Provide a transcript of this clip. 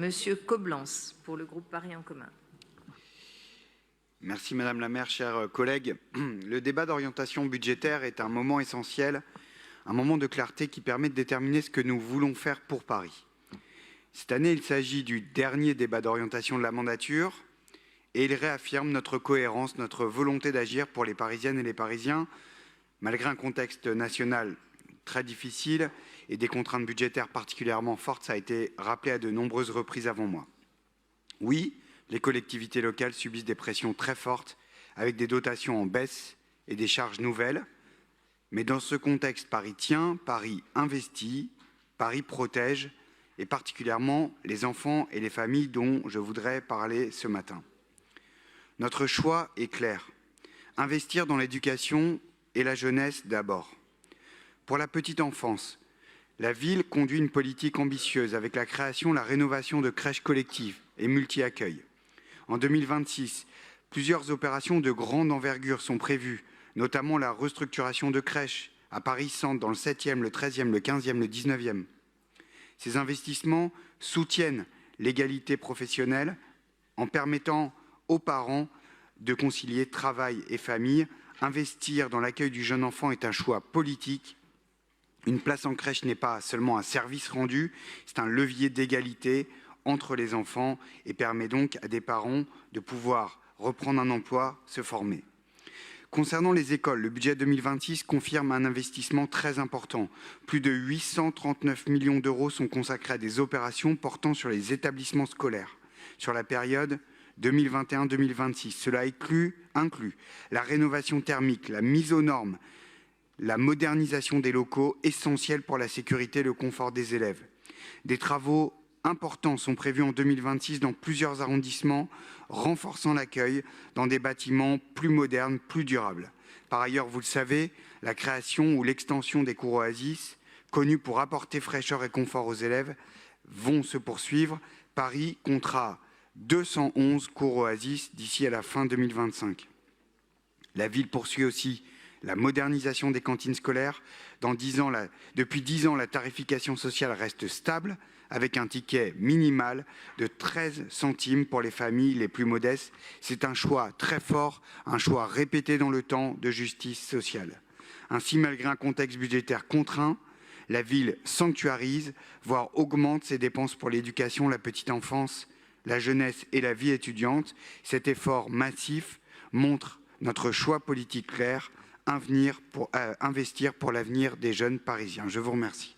Monsieur Coblence, pour le groupe Paris en commun. Merci Madame la maire, chers collègues. Le débat d'orientation budgétaire est un moment essentiel, un moment de clarté qui permet de déterminer ce que nous voulons faire pour Paris. Cette année, il s'agit du dernier débat d'orientation de la mandature et il réaffirme notre cohérence, notre volonté d'agir pour les Parisiennes et les Parisiens, malgré un contexte national très difficile et des contraintes budgétaires particulièrement fortes, ça a été rappelé à de nombreuses reprises avant moi. Oui, les collectivités locales subissent des pressions très fortes avec des dotations en baisse et des charges nouvelles. Mais dans ce contexte, Paris tient, Paris investit, Paris protège et particulièrement les enfants et les familles dont je voudrais parler ce matin. Notre choix est clair. Investir dans l'éducation et la jeunesse d'abord. Pour la petite enfance, la ville conduit une politique ambitieuse avec la création, la rénovation de crèches collectives et multi-accueils. En 2026, plusieurs opérations de grande envergure sont prévues, notamment la restructuration de crèches à Paris-Centre dans le 7e, le 13e, le 15e, le 19e. Ces investissements soutiennent l'égalité professionnelle en permettant aux parents de concilier travail et famille. Investir dans l'accueil du jeune enfant est un choix politique. Une place en crèche n'est pas seulement un service rendu, c'est un levier d'égalité entre les enfants et permet donc à des parents de pouvoir reprendre un emploi, se former. Concernant les écoles, le budget 2026 confirme un investissement très important. Plus de 839 millions d'euros sont consacrés à des opérations portant sur les établissements scolaires sur la période 2021-2026. Cela inclut la rénovation thermique, la mise aux normes, la modernisation des locaux essentiels pour la sécurité et le confort des élèves. Des travaux importants sont prévus en 2026 dans plusieurs arrondissements, renforçant l'accueil dans des bâtiments plus modernes, plus durables. Par ailleurs, vous le savez, la création ou l'extension des cours Oasis, connus pour apporter fraîcheur et confort aux élèves, vont se poursuivre. Paris comptera 211 cours Oasis d'ici à la fin 2025. La ville poursuit aussi la modernisation des cantines scolaires. Depuis 10 ans, la tarification sociale reste stable avec un ticket minimal de 13 centimes pour les familles les plus modestes. C'est un choix très fort, un choix répété dans le temps de justice sociale. Ainsi, malgré un contexte budgétaire contraint, la ville sanctuarise, voire augmente ses dépenses pour l'éducation, la petite enfance, la jeunesse et la vie étudiante. Cet effort massif montre notre choix politique clair, investir pour l'avenir des jeunes parisiens. Je vous remercie.